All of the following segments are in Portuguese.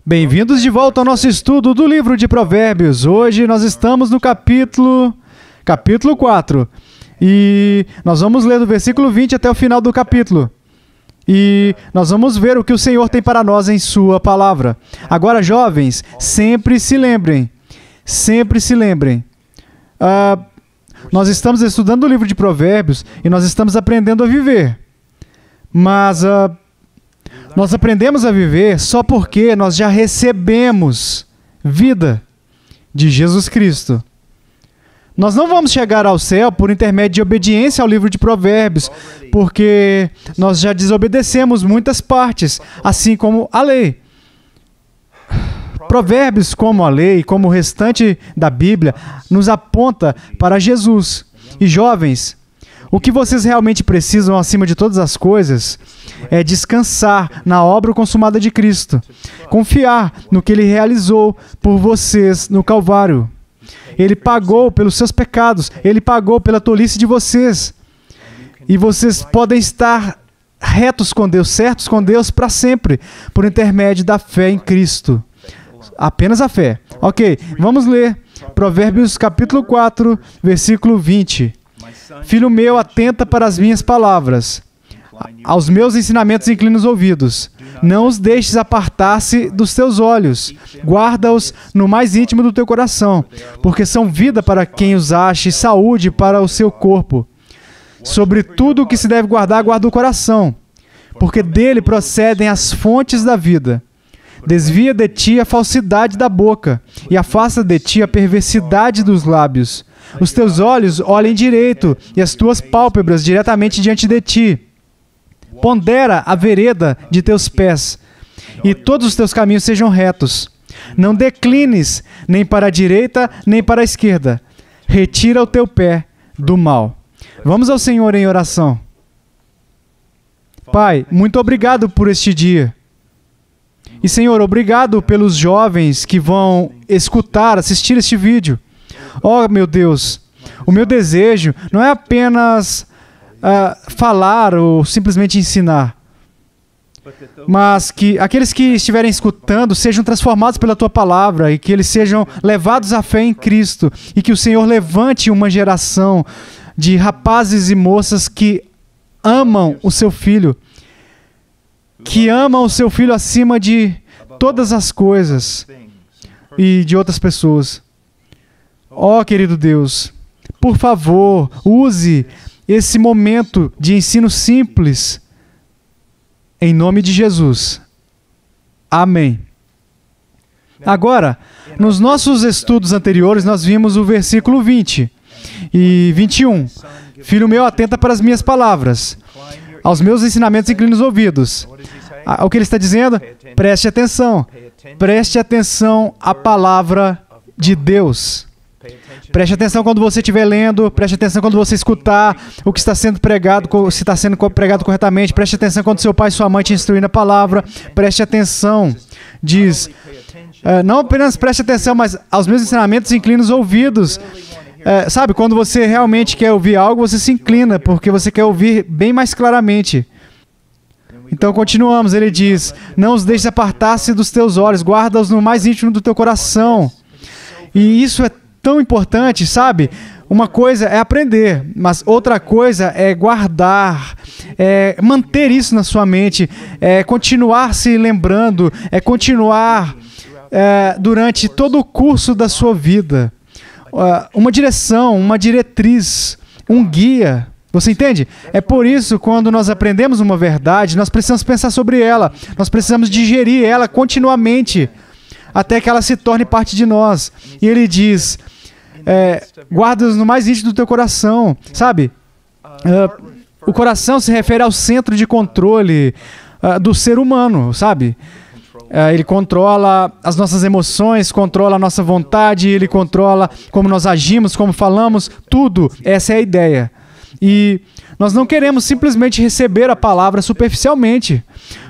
Bem-vindos de volta ao nosso estudo do livro de Provérbios. Hoje nós estamos no capítulo 4. E nós vamos ler do versículo 20 até o final do capítulo. E nós vamos ver o que o Senhor tem para nós em sua palavra. Agora, jovens, sempre se lembrem. Nós estamos estudando o livro de Provérbios e nós estamos aprendendo a viver. Mas nós aprendemos a viver só porque nós já recebemos vida de Jesus Cristo. Nós não vamos chegar ao céu por intermédio de obediência ao livro de Provérbios, porque nós já desobedecemos muitas partes, assim como a lei. Provérbios, como a lei, como o restante da Bíblia, nos aponta para Jesus. E jovens, o que vocês realmente precisam, acima de todas as coisas, é descansar na obra consumada de Cristo. Confiar no que Ele realizou por vocês no Calvário. Ele pagou pelos seus pecados. Ele pagou pela tolice de vocês. E vocês podem estar retos com Deus, certos com Deus para sempre, por intermédio da fé em Cristo. Apenas a fé. Ok, vamos ler Provérbios capítulo 4, versículo 20. Filho meu, atenta para as minhas palavras. Aos meus ensinamentos inclina os ouvidos. Não os deixes apartar-se dos teus olhos. Guarda-os no mais íntimo do teu coração, porque são vida para quem os ache e saúde para o seu corpo. Sobre tudo o que se deve guardar, guarda o coração, porque dele procedem as fontes da vida. Desvia de ti a falsidade da boca e afasta de ti a perversidade dos lábios. Os teus olhos olhem direito e as tuas pálpebras diretamente diante de ti. Pondera a vereda de teus pés e todos os teus caminhos sejam retos. Não declines nem para a direita nem para a esquerda. Retira o teu pé do mal. Vamos ao Senhor em oração. Pai, muito obrigado por este dia. E, Senhor, obrigado pelos jovens que vão assistir este vídeo. Oh, meu Deus, o meu desejo não é apenas falar ou simplesmente ensinar, mas que aqueles que estiverem escutando sejam transformados pela Tua palavra e que eles sejam levados à fé em Cristo e que o Senhor levante uma geração de rapazes e moças que amam o Seu Filho, que amam o Seu Filho acima de todas as coisas e de outras pessoas. Ó, querido Deus, por favor, use esse momento de ensino simples em nome de Jesus. Amém. Agora, nos nossos estudos anteriores, nós vimos o versículo 20 e 21. Filho meu, atenta para as minhas palavras. Aos meus ensinamentos inclina os ouvidos. O que ele está dizendo? Preste atenção. Preste atenção à palavra de Deus. Preste atenção quando você estiver lendo, preste atenção quando você escutar o que está sendo pregado, se está sendo pregado corretamente, preste atenção quando seu pai e sua mãe te instruem na palavra, preste atenção. Diz, não apenas preste atenção, mas aos meus ensinamentos inclina os ouvidos. Sabe, quando você realmente quer ouvir algo, você se inclina, porque você quer ouvir bem mais claramente. Então continuamos, ele diz, não os deixes apartar-se dos teus olhos, guarda-os no mais íntimo do teu coração. E isso é tão importante, sabe? Uma coisa é aprender, mas outra coisa é guardar, é manter isso na sua mente, é continuar se lembrando, é continuar durante todo o curso da sua vida. Uma direção, uma diretriz, um guia. Você entende? É por isso, quando nós aprendemos uma verdade, nós precisamos pensar sobre ela, nós precisamos digerir ela continuamente, até que ela se torne parte de nós. E ele diz, guarda-os no mais íntimo do teu coração, sabe? O coração se refere ao centro de controle do ser humano, sabe? Ele controla as nossas emoções, controla a nossa vontade, ele controla como nós agimos, como falamos, tudo. Essa é a ideia. E nós não queremos simplesmente receber a palavra superficialmente,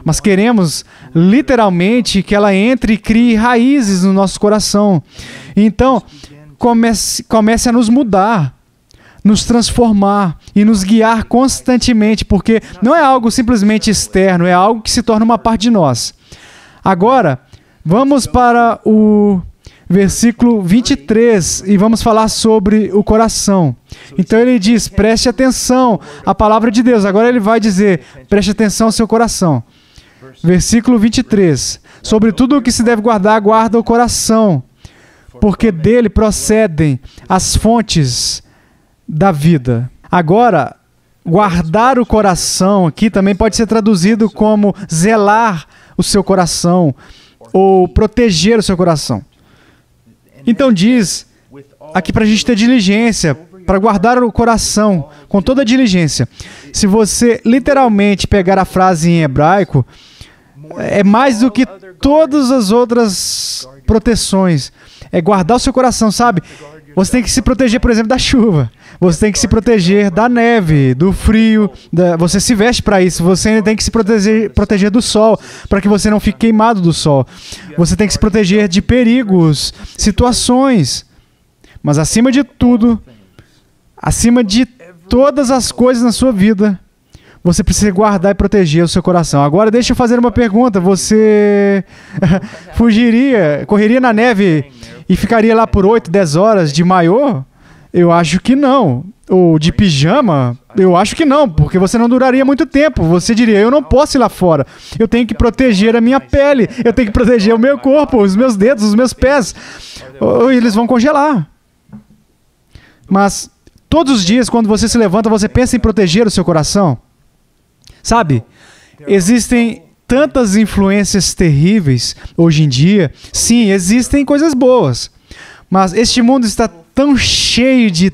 mas queremos literalmente que ela entre e crie raízes no nosso coração. Então, comece a nos mudar, nos transformar e nos guiar constantemente, porque não é algo simplesmente externo, é algo que se torna uma parte de nós. Agora, Vamos para o versículo 23 e vamos falar sobre o coração. Então ele diz, preste atenção à palavra de Deus. Agora ele vai dizer, preste atenção ao seu coração. Versículo 23. Sobre tudo o que se deve guardar, guarda o coração, porque dele procedem as fontes da vida. Agora, guardar o coração aqui também pode ser traduzido como zelar o seu coração ou proteger o seu coração. Então diz aqui para a gente ter diligência, para guardar o coração com toda a diligência. Se você literalmente pegar a frase em hebraico, é mais do que todas as outras proteções. É guardar o seu coração, sabe? Você tem que se proteger, por exemplo, da chuva. Você tem que se proteger da neve, do frio. Você se veste para isso. Você ainda tem que se proteger do sol, para que você não fique queimado do sol. Você tem que se proteger de perigos, situações. Mas acima de tudo, acima de todas as coisas na sua vida, você precisa guardar e proteger o seu coração. Agora, deixa eu fazer uma pergunta. Você correria na neve e ficaria lá por 8, 10 horas de maiô? Eu acho que não. Ou de pijama? Eu acho que não, porque você não duraria muito tempo. Você diria, eu não posso ir lá fora. Eu tenho que proteger a minha pele. Eu tenho que proteger o meu corpo, os meus dedos, os meus pés. Ou eles vão congelar. Mas todos os dias, quando você se levanta, você pensa em proteger o seu coração? Sabe, existem tantas influências terríveis hoje em dia. Sim, existem coisas boas, mas este mundo está tão cheio de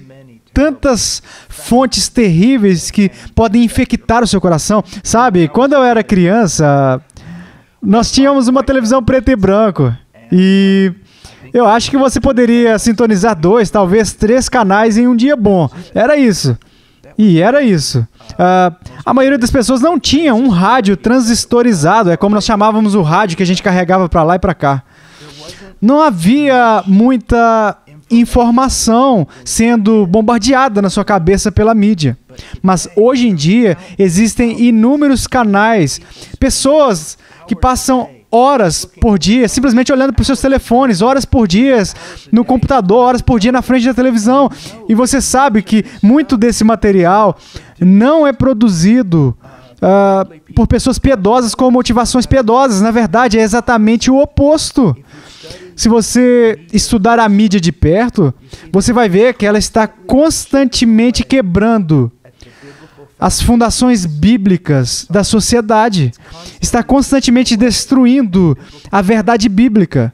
tantas fontes terríveis que podem infectar o seu coração. Sabe, quando eu era criança, nós tínhamos uma televisão preto e branco e eu acho que você poderia sintonizar 2, talvez 3 canais em um dia bom. Era isso. E era isso. A maioria das pessoas não tinha um rádio transistorizado, é como nós chamávamos o rádio que a gente carregava para lá e para cá. Não havia muita informação sendo bombardeada na sua cabeça pela mídia. Mas hoje em dia existem inúmeros canais, pessoas que passam horas por dia, simplesmente olhando para os seus telefones, horas por dia no computador, horas por dia na frente da televisão. E você sabe que muito desse material não é produzido por pessoas piedosas com motivações piedosas. Na verdade, é exatamente o oposto. Se você estudar a mídia de perto, você vai ver que ela está constantemente quebrando as fundações bíblicas da sociedade. Está constantemente destruindo a verdade bíblica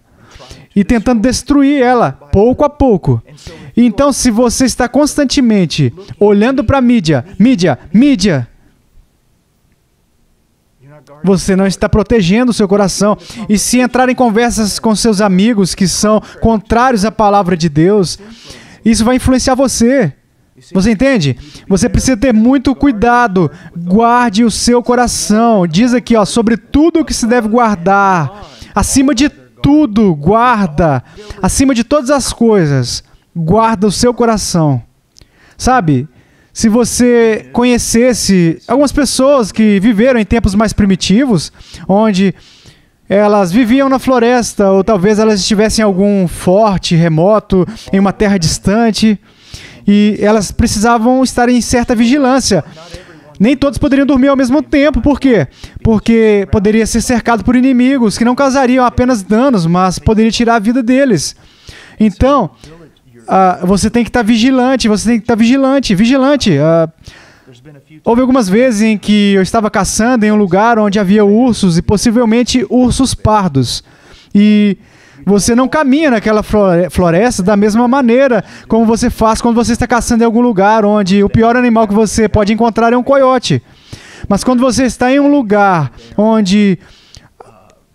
e tentando destruir ela, pouco a pouco. Então, se você está constantemente olhando para a mídia, você não está protegendo o seu coração. E se entrar em conversas com seus amigos que são contrários à palavra de Deus, isso vai influenciar você. Você entende? Você precisa ter muito cuidado. Guarde o seu coração. Diz aqui, ó, sobre tudo o que se deve guardar. Acima de tudo, guarda. Acima de todas as coisas, guarda o seu coração. Sabe? Se você conhecesse algumas pessoas que viveram em tempos mais primitivos, onde elas viviam na floresta, ou talvez elas estivessem em algum forte remoto, em uma terra distante, e elas precisavam estar em certa vigilância. Nem todos poderiam dormir ao mesmo tempo. Por quê? Porque poderia ser cercado por inimigos que não causariam apenas danos, mas poderia tirar a vida deles. Então, você tem que estar vigilante, vigilante. Houve algumas vezes em que eu estava caçando em um lugar onde havia ursos e possivelmente ursos pardos. E você não caminha naquela floresta da mesma maneira como você faz quando você está caçando em algum lugar onde o pior animal que você pode encontrar é um coiote. Mas quando você está em um lugar onde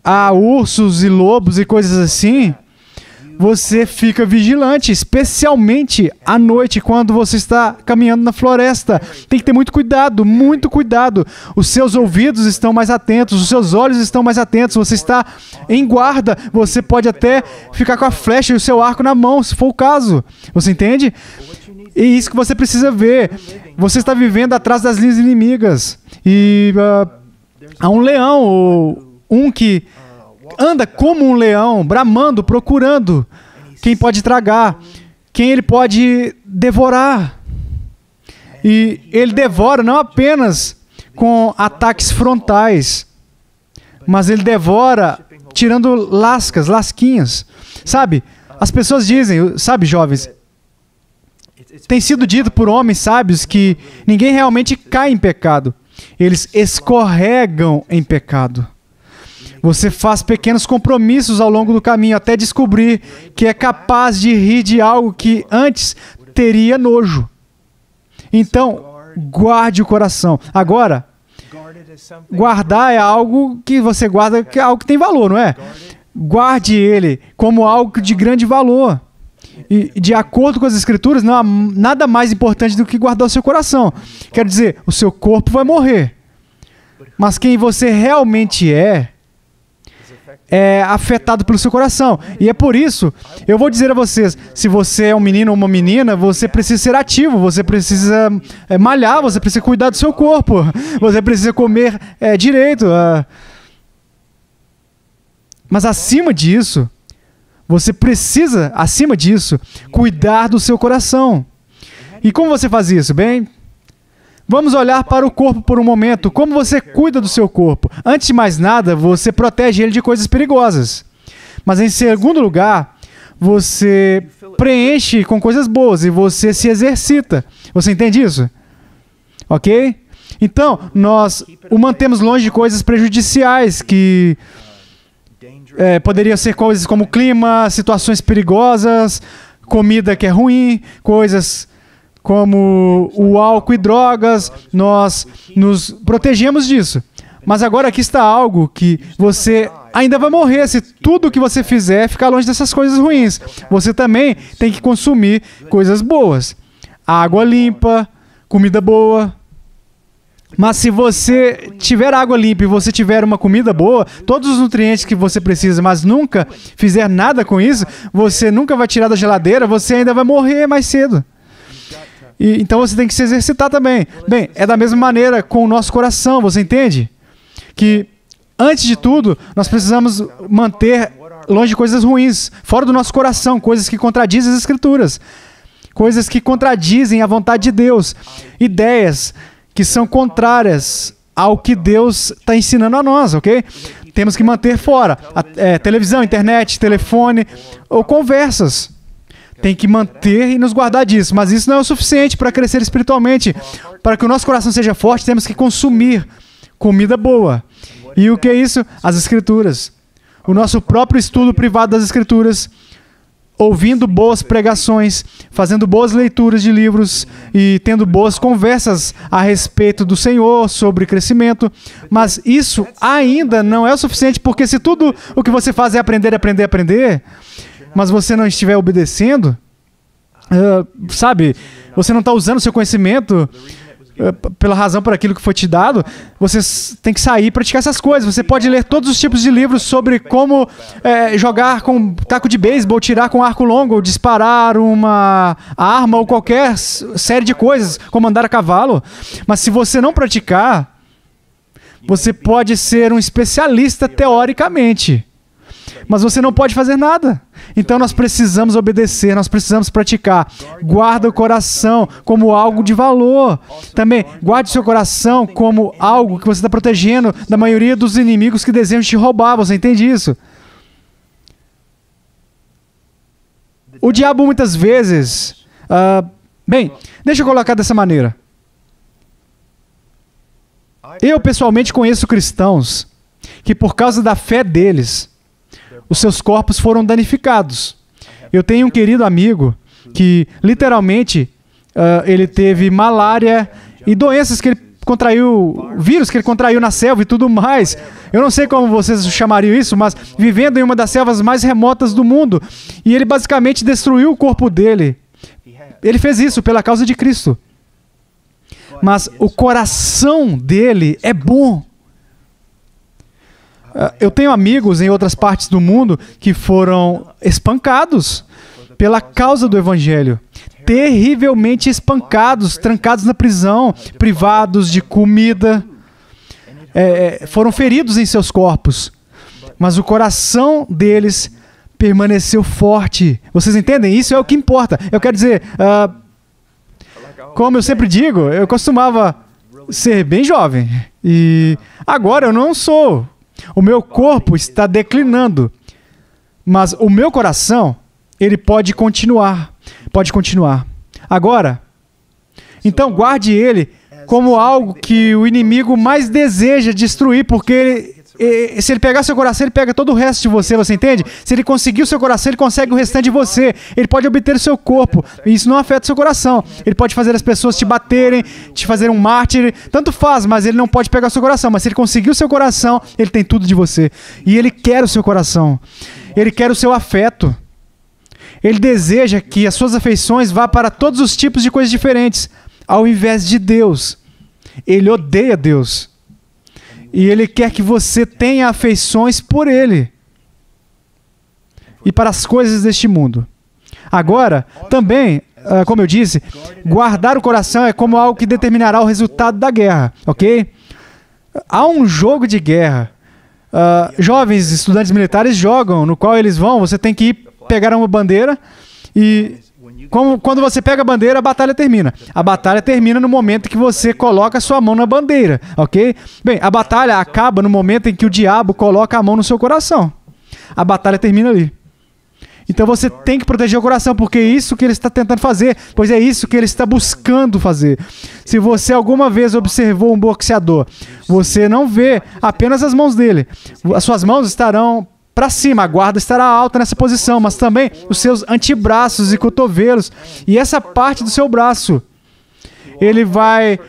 há ursos e lobos e coisas assim, você fica vigilante, especialmente à noite, quando você está caminhando na floresta. Tem que ter muito cuidado, muito cuidado. Os seus ouvidos estão mais atentos, os seus olhos estão mais atentos, você está em guarda. Você pode até ficar com a flecha e o seu arco na mão, se for o caso. Você entende? E isso que você precisa ver. Você está vivendo atrás das linhas inimigas. E há um leão, ou um que anda como um leão, bramando, procurando quem pode tragar, quem ele pode devorar. E ele devora não apenas com ataques frontais, mas ele devora tirando lasquinhas. Sabe, as pessoas dizem, sabe, jovens, tem sido dito por homens sábios que ninguém realmente cai em pecado. Eles escorregam em pecado. Você faz pequenos compromissos ao longo do caminho até descobrir que é capaz de rir de algo que antes teria nojo. Então, guarde o coração. Agora, guardar é algo que você guarda, que é algo que tem valor, não é? Guarde ele como algo de grande valor. E de acordo com as Escrituras, não há nada mais importante do que guardar o seu coração. Quer dizer, o seu corpo vai morrer. Mas quem você realmente é afetado pelo seu coração. E é por isso, eu vou dizer a vocês, se você é um menino ou uma menina, você precisa ser ativo, você precisa malhar, você precisa cuidar do seu corpo, você precisa comer direito. Mas acima disso, você precisa, acima disso, cuidar do seu coração. E como você faz isso? Bem, vamos olhar para o corpo por um momento. Como você cuida do seu corpo? Antes de mais nada, você protege ele de coisas perigosas. Mas em segundo lugar, você preenche com coisas boas e você se exercita. Você entende isso? Ok? Então, nós o mantemos longe de coisas prejudiciais que poderiam ser coisas como clima, situações perigosas, comida que é ruim, coisas como o álcool e drogas. Nós nos protegemos disso. Mas agora aqui está algo que você ainda vai morrer se tudo o que você fizer ficar longe dessas coisas ruins. Você também tem que consumir coisas boas. Água limpa, comida boa. Mas se você tiver água limpa e você tiver uma comida boa, todos os nutrientes que você precisa, mas nunca fizer nada com isso, você nunca vai tirar da geladeira, você ainda vai morrer mais cedo. Então você tem que se exercitar também. Bem, é da mesma maneira com o nosso coração, você entende? Que, antes de tudo, nós precisamos manter longe de coisas ruins, fora do nosso coração, coisas que contradizem as Escrituras, coisas que contradizem a vontade de Deus, ideias que são contrárias ao que Deus está ensinando a nós, ok? Temos que manter fora televisão, internet, telefone ou conversas. Tem que manter e nos guardar disso, mas isso não é o suficiente para crescer espiritualmente. Para que o nosso coração seja forte, temos que consumir comida boa. E o que é isso? As Escrituras. O nosso próprio estudo privado das Escrituras, ouvindo boas pregações, fazendo boas leituras de livros e tendo boas conversas a respeito do Senhor, sobre crescimento. Mas isso ainda não é o suficiente, porque se tudo o que você faz é aprender, aprender, aprender, mas você não estiver obedecendo, sabe, você não está usando o seu conhecimento pela razão por aquilo que foi te dado, você tem que sair e praticar essas coisas. Você pode ler todos os tipos de livros sobre como jogar com taco de beisebol, tirar com arco longo, ou disparar uma arma ou qualquer série de coisas, como andar a cavalo. Mas se você não praticar, você pode ser um especialista teoricamente, mas você não pode fazer nada. Então nós precisamos obedecer, nós precisamos praticar. Guarda o coração como algo de valor. Também guarde o seu coração como algo que você está protegendo da maioria dos inimigos que desejam te roubar. Você entende isso? O diabo muitas vezes... bem, deixa eu colocar dessa maneira. Eu pessoalmente conheço cristãos que por causa da fé deles, os seus corpos foram danificados. Eu tenho um querido amigo que, literalmente, ele teve malária e doenças que ele contraiu, vírus que ele contraiu na selva e tudo mais. Eu não sei como vocês chamariam isso, mas vivendo em uma das selvas mais remotas do mundo. E ele basicamente destruiu o corpo dele. Ele fez isso pela causa de Cristo. Mas o coração dele é bom. Eu tenho amigos em outras partes do mundo que foram espancados pela causa do Evangelho. Terrivelmente espancados, trancados na prisão, privados de comida, foram feridos em seus corpos. mas o coração deles permaneceu forte. Vocês entendem? Isso é o que importa. Eu quero dizer, como eu sempre digo, eu costumava ser bem jovem. E agora eu não sou. O meu corpo está declinando. Mas o meu coração, ele pode continuar. Pode continuar. Agora, então guarde ele como algo que o inimigo mais deseja destruir, porque se ele pegar seu coração, ele pega todo o resto de você, você entende? Se ele conseguir o seu coração, ele consegue o restante de você. Ele pode obter o seu corpo, e isso não afeta o seu coração. Ele pode fazer as pessoas te baterem, te fazer um mártir, tanto faz, mas ele não pode pegar o seu coração. Mas se ele conseguir o seu coração, ele tem tudo de você. E ele quer o seu coração. Ele quer o seu afeto. Ele deseja que as suas afeições vá para todos os tipos de coisas diferentes, ao invés de Deus. Ele odeia Deus. E ele quer que você tenha afeições por ele e para as coisas deste mundo. Agora, também, como eu disse, guardar o coração é como algo que determinará o resultado da guerra, ok? Há um jogo de guerra. Jovens estudantes militares jogam, no qual eles vão, você tem que ir pegar uma bandeira e quando você pega a bandeira, a batalha termina. A batalha termina no momento que você coloca a sua mão na bandeira, ok? Bem, a batalha acaba no momento em que o diabo coloca a mão no seu coração. A batalha termina ali. Então você tem que proteger o coração, porque é isso que ele está tentando fazer, pois é isso que ele está buscando fazer. Se você alguma vez observou um boxeador, você não vê apenas as mãos dele. As suas mãos estarão para cima, a guarda estará alta nessa posição, mas também os seus antebraços e cotovelos. E essa parte do seu braço, ele vai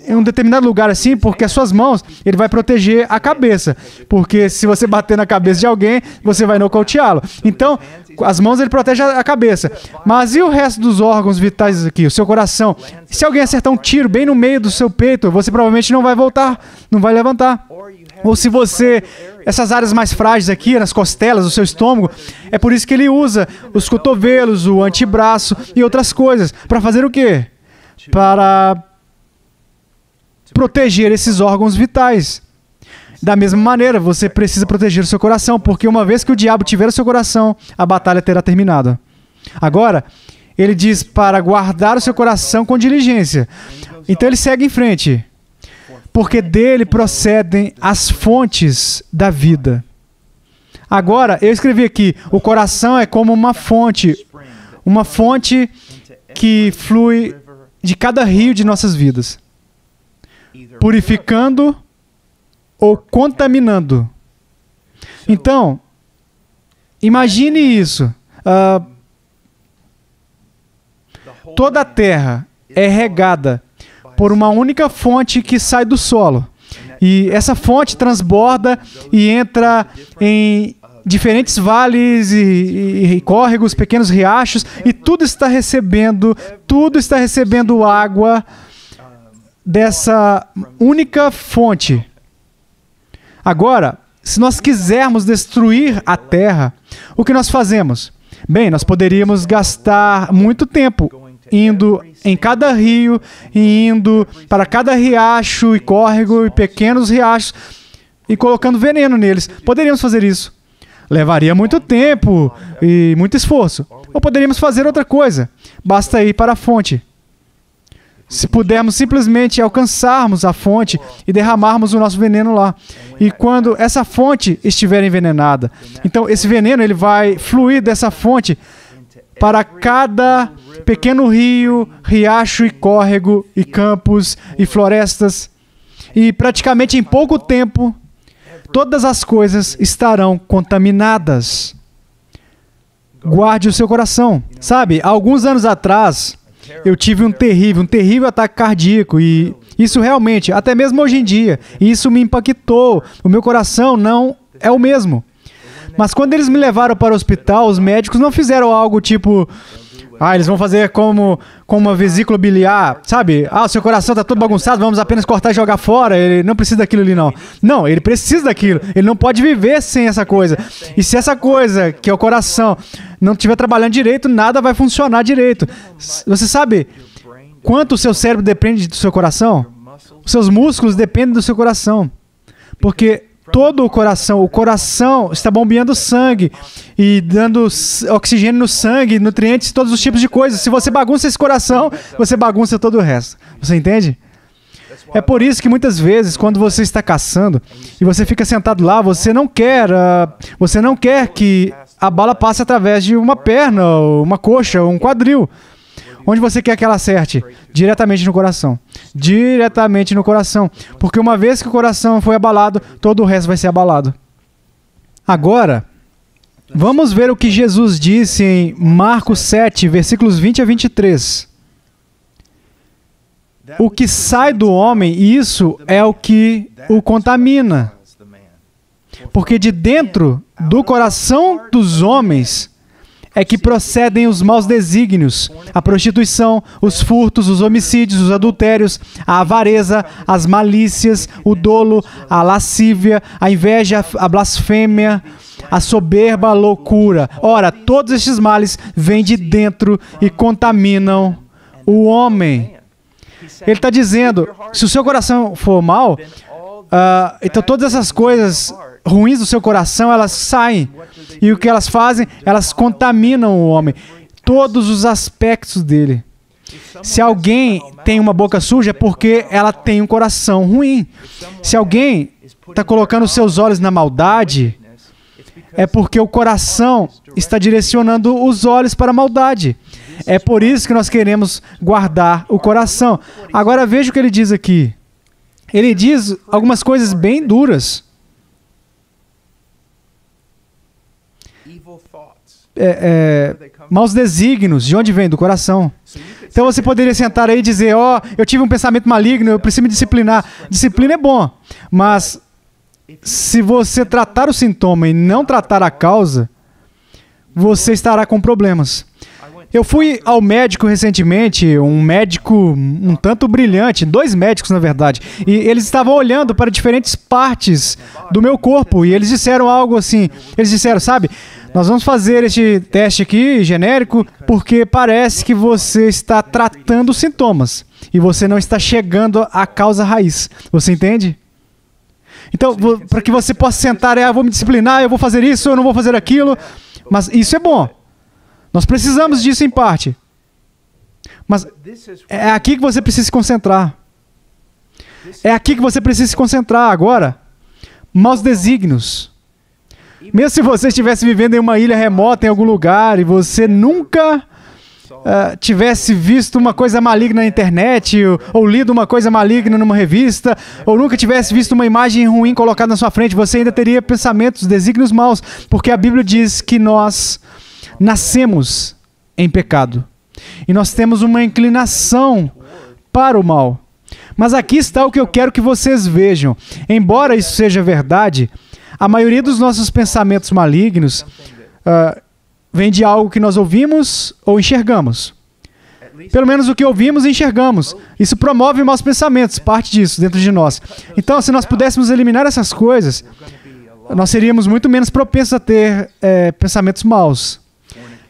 em um determinado lugar assim, porque as suas mãos, ele vai proteger a cabeça. Porque se você bater na cabeça de alguém, você vai nocauteá-lo. Então, as mãos ele protege a cabeça. Mas e o resto dos órgãos vitais aqui? O seu coração? Se alguém acertar um tiro bem no meio do seu peito, você provavelmente não vai voltar, não vai levantar. Ou se você... Essas áreas mais frágeis aqui, nas costelas, o seu estômago, é por isso que ele usa os cotovelos, o antebraço e outras coisas. Para fazer o quê? Para proteger esses órgãos vitais. Da mesma maneira, você precisa proteger o seu coração, porque uma vez que o diabo tiver o seu coração, a batalha terá terminado. Agora, ele diz para guardar o seu coração com diligência. Então ele segue em frente. Porque dele procedem as fontes da vida. Agora, eu escrevi aqui, o coração é como uma fonte que flui de cada rio de nossas vidas, purificando ou contaminando. Então, imagine isso. Toda a terra é regada por uma única fonte que sai do solo. E essa fonte transborda e entra em diferentes vales e córregos, pequenos riachos, e tudo está recebendo água dessa única fonte. Agora, se nós quisermos destruir a terra, o que nós fazemos? Bem, nós poderíamos gastar muito tempo indo em cada rio, e indo para cada riacho e córrego e pequenos riachos e colocando veneno neles. Poderíamos fazer isso. Levaria muito tempo e muito esforço. Ou poderíamos fazer outra coisa. Basta ir para a fonte. Se pudermos simplesmente alcançarmos a fonte e derramarmos o nosso veneno lá. E quando essa fonte estiver envenenada, então esse veneno ele vai fluir dessa fonte para cada pequeno rio, riacho e córrego, e campos e florestas. E praticamente em pouco tempo, todas as coisas estarão contaminadas. Guarde o seu coração. Sabe, há alguns anos atrás, eu tive um terrível ataque cardíaco. E isso realmente, até mesmo hoje em dia, isso me impactou. O meu coração não é o mesmo. Mas quando eles me levaram para o hospital, os médicos não fizeram algo tipo... eles vão fazer como uma vesícula biliar, sabe? O seu coração está todo bagunçado, vamos apenas cortar e jogar fora. Ele não precisa daquilo ali, não. Não, ele precisa daquilo. Ele não pode viver sem essa coisa. E se essa coisa, que é o coração, não estiver trabalhando direito, nada vai funcionar direito. Você sabe quanto o seu cérebro depende do seu coração? Os seus músculos dependem do seu coração. Porque todo o coração está bombeando sangue e dando oxigênio no sangue, nutrientes, todos os tipos de coisas. Se você bagunça esse coração, você bagunça todo o resto. Você entende? É por isso que muitas vezes, quando você está caçando e você fica sentado lá, você não quer que a bala passe através de uma perna, ou uma coxa, ou um quadril. Onde você quer que ela acerte? Diretamente no coração. Diretamente no coração. Porque uma vez que o coração foi abalado, todo o resto vai ser abalado. Agora, vamos ver o que Jesus disse em Marcos 7, versículos 20 a 23. O que sai do homem, isso é o que o contamina. Porque de dentro do coração dos homens é que procedem os maus desígnios, a prostituição, os furtos, os homicídios, os adultérios, a avareza, as malícias, o dolo, a lascívia, a inveja, a blasfêmia, a soberba, a loucura. Ora, todos estes males vêm de dentro e contaminam o homem. Ele está dizendo, se o seu coração for mau, então todas essas coisas ruins do seu coração, elas saem. E o que elas fazem? Elas contaminam o homem. Todos os aspectos dele. Se alguém tem uma boca suja, é porque ela tem um coração ruim. Se alguém está colocando seus olhos na maldade, é porque o coração está direcionando os olhos para a maldade. É por isso que nós queremos guardar o coração. Agora veja o que ele diz aqui. Ele diz algumas coisas bem duras. Maus desígnios, de onde vem? Do coração. Então você poderia sentar aí e dizer, eu tive um pensamento maligno, eu preciso me disciplinar. Disciplina é bom, mas se você tratar o sintoma e não tratar a causa, você estará com problemas. Eu fui ao médico recentemente, um médico um tanto brilhante, 2 médicos na verdade, e eles estavam olhando para diferentes partes do meu corpo, e eles disseram algo assim, eles disseram, sabe, nós vamos fazer este teste aqui, genérico, porque parece que você está tratando os sintomas, e você não está chegando à causa raiz, você entende? Então, para que você possa sentar, eu vou me disciplinar, eu vou fazer isso, eu não vou fazer aquilo, mas isso é bom. Nós precisamos disso em parte. Mas é aqui que você precisa se concentrar. É aqui que você precisa se concentrar agora. Maus desígnios. Mesmo se você estivesse vivendo em uma ilha remota, em algum lugar, e você nunca tivesse visto uma coisa maligna na internet, ou lido uma coisa maligna numa revista, ou nunca tivesse visto uma imagem ruim colocada na sua frente, você ainda teria pensamentos, desígnios maus, porque a Bíblia diz que nós nascemos em pecado. E nós temos uma inclinação para o mal. Mas aqui está o que eu quero que vocês vejam. Embora isso seja verdade, a maioria dos nossos pensamentos malignos vem de algo que nós ouvimos ou enxergamos. Pelo menos o que ouvimos e enxergamos. Isso promove maus pensamentos, parte disso dentro de nós. Então, se nós pudéssemos eliminar essas coisas, nós seríamos muito menos propensos a ter pensamentos maus.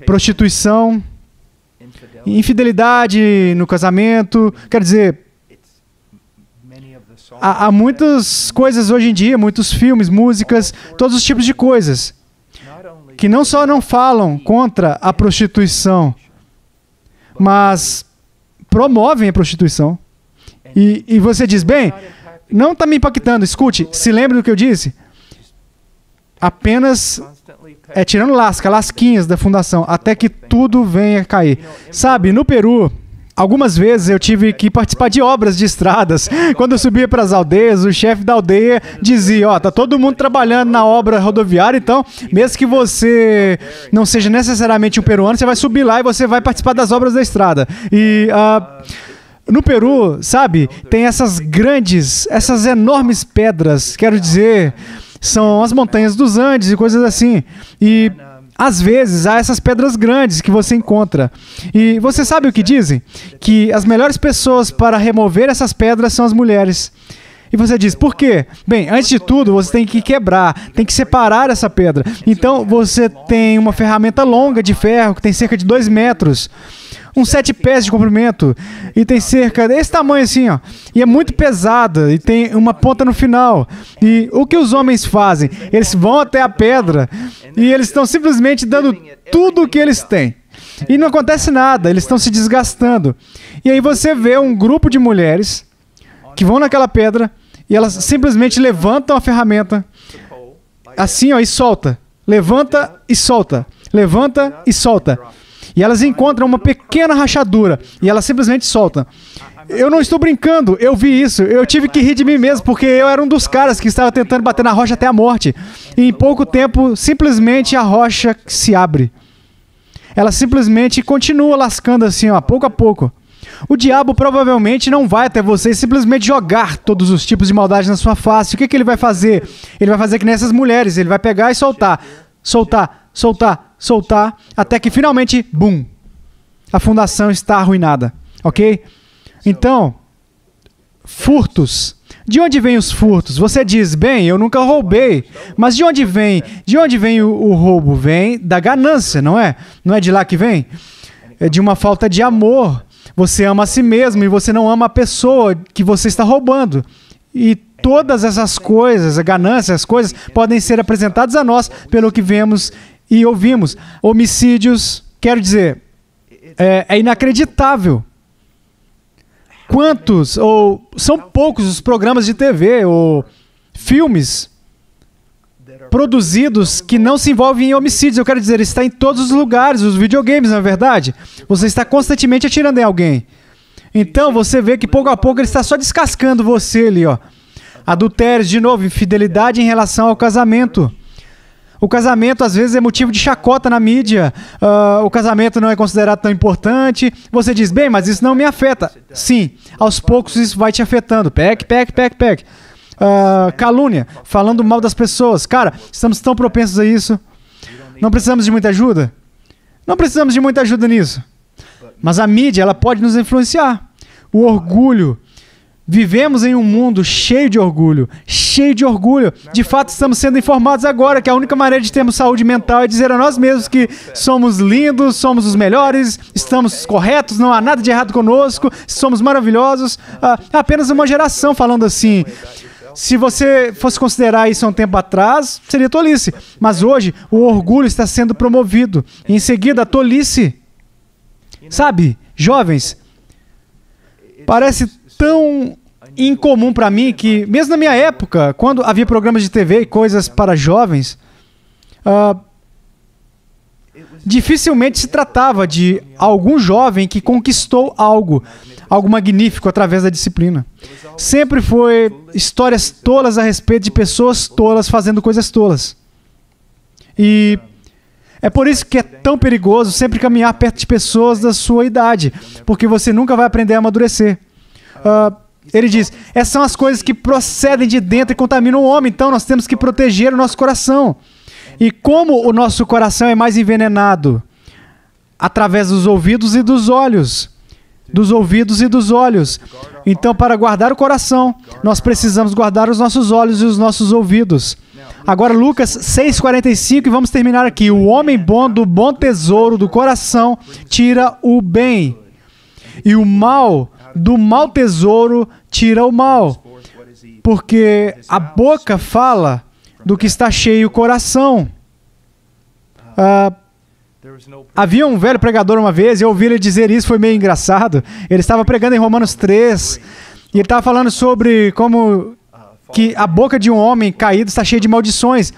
Prostituição, infidelidade no casamento, quer dizer, há muitas coisas hoje em dia, muitos filmes, músicas, todos os tipos de coisas, que não só não falam contra a prostituição, mas promovem a prostituição. E você diz, bem, não está me impactando, escute, se lembre do que eu disse, apenas tirando lasquinhas da fundação, até que tudo venha a cair. Sabe, no Peru, algumas vezes eu tive que participar de obras de estradas. Quando eu subia para as aldeias, o chefe da aldeia dizia, tá todo mundo trabalhando na obra rodoviária, então, mesmo que você não seja necessariamente um peruano, você vai subir lá e você vai participar das obras da estrada. E no Peru, sabe, tem essas enormes pedras, quero dizer, são as montanhas dos Andes e coisas assim. E, às vezes, há essas pedras grandes que você encontra. E você sabe o que dizem? Que as melhores pessoas para remover essas pedras são as mulheres. E você diz, por quê? Bem, antes de tudo, você tem que quebrar, tem que separar essa pedra. Então, você tem uma ferramenta longa de ferro, que tem cerca de 2 metros. uns 7 pés de comprimento e tem cerca desse tamanho assim, ó. E é muito pesada e tem uma ponta no final. E o que os homens fazem? Eles vão até a pedra e eles estão simplesmente dando tudo o que eles têm. E não acontece nada, eles estão se desgastando. E aí você vê um grupo de mulheres que vão naquela pedra e elas simplesmente levantam a ferramenta assim, ó, e solta. Levanta e solta. Levanta e solta. E elas encontram uma pequena rachadura e elas simplesmente soltam. Eu não estou brincando, eu vi isso. Eu tive que rir de mim mesmo, porque eu era um dos caras que estava tentando bater na rocha até a morte. E em pouco tempo, simplesmente a rocha se abre. Ela simplesmente continua lascando assim, ó, pouco a pouco. O diabo provavelmente não vai até você e simplesmente jogar todos os tipos de maldade na sua face. O que ele vai fazer? Ele vai fazer que nessas mulheres, ele vai pegar e soltar. Soltar, soltar, soltar, até que finalmente, bum, a fundação está arruinada, ok? Então, furtos. De onde vêm os furtos? Você diz, bem, eu nunca roubei, mas de onde vem? De onde vem o roubo? Vem da ganância, não é? Não é de lá que vem? É de uma falta de amor. Você ama a si mesmo e você não ama a pessoa que você está roubando. E todas essas coisas, a ganância, as coisas, podem ser apresentadas a nós pelo que vemos e ouvimos. Homicídios, quero dizer, é inacreditável. Quantos, ou são poucos os programas de TV ou filmes produzidos que não se envolvem em homicídios. Eu quero dizer, está em todos os lugares, os videogames, na verdade. Você está constantemente atirando em alguém. Então, você vê que pouco a pouco ele está só descascando você ali, ó. Adultérios, de novo, infidelidade em relação ao casamento. O casamento, às vezes, é motivo de chacota na mídia. O casamento não é considerado tão importante. Você diz, bem, mas isso não me afeta. Sim, aos poucos isso vai te afetando. Peque. Calúnia, falando mal das pessoas. Cara, estamos tão propensos a isso. Não precisamos de muita ajuda? Não precisamos de muita ajuda nisso. Mas a mídia, ela pode nos influenciar. O orgulho. Vivemos em um mundo cheio de orgulho. Cheio de orgulho. De fato, estamos sendo informados agora que a única maneira de termos saúde mental é dizer a nós mesmos que somos lindos, somos os melhores, estamos corretos, não há nada de errado conosco, somos maravilhosos. Apenas uma geração falando assim. Se você fosse considerar isso há um tempo atrás, seria tolice. Mas hoje, o orgulho está sendo promovido. E em seguida, a tolice. Sabe, jovens, parece tão incomum para mim que, mesmo na minha época, quando havia programas de TV e coisas para jovens, dificilmente se tratava de algum jovem que conquistou algo magnífico através da disciplina. Sempre foi histórias tolas a respeito de pessoas tolas fazendo coisas tolas. E é por isso que é tão perigoso sempre caminhar perto de pessoas da sua idade, porque você nunca vai aprender a amadurecer. Ele diz, essas são as coisas que procedem de dentro e contaminam o homem, então nós temos que proteger o nosso coração. E como o nosso coração é mais envenenado? Através dos ouvidos e dos olhos. Dos ouvidos e dos olhos. Então, para guardar o coração, nós precisamos guardar os nossos olhos e os nossos ouvidos. Agora, Lucas 6,45, e vamos terminar aqui. O homem bom do bom tesouro do coração tira o bem, e o mal do mau tesouro tira o mal. Porque a boca fala do que está cheio o coração. Havia um velho pregador uma vez, e eu ouvi ele dizer isso, foi meio engraçado. Ele estava pregando em Romanos 3, e ele estava falando sobre como que a boca de um homem caído está cheia de maldições.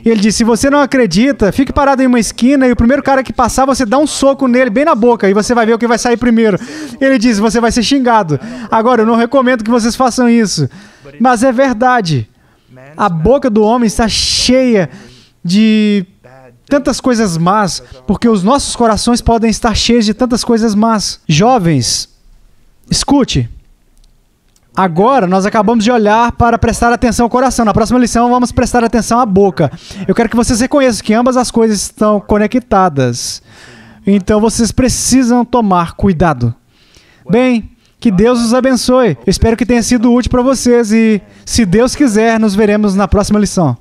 E ele disse, se você não acredita, fique parado em uma esquina e o primeiro cara que passar, você dá um soco nele bem na boca e você vai ver o que vai sair primeiro. Ele disse, você vai ser xingado. Agora, eu não recomendo que vocês façam isso, mas é verdade. A boca do homem está cheia de tantas coisas más, porque os nossos corações podem estar cheios de tantas coisas más. Jovens, escute. Agora, nós acabamos de olhar para prestar atenção ao coração. Na próxima lição, vamos prestar atenção à boca. Eu quero que vocês reconheçam que ambas as coisas estão conectadas. Então, vocês precisam tomar cuidado. Bem, que Deus os abençoe. Eu espero que tenha sido útil para vocês e, se Deus quiser, nos veremos na próxima lição.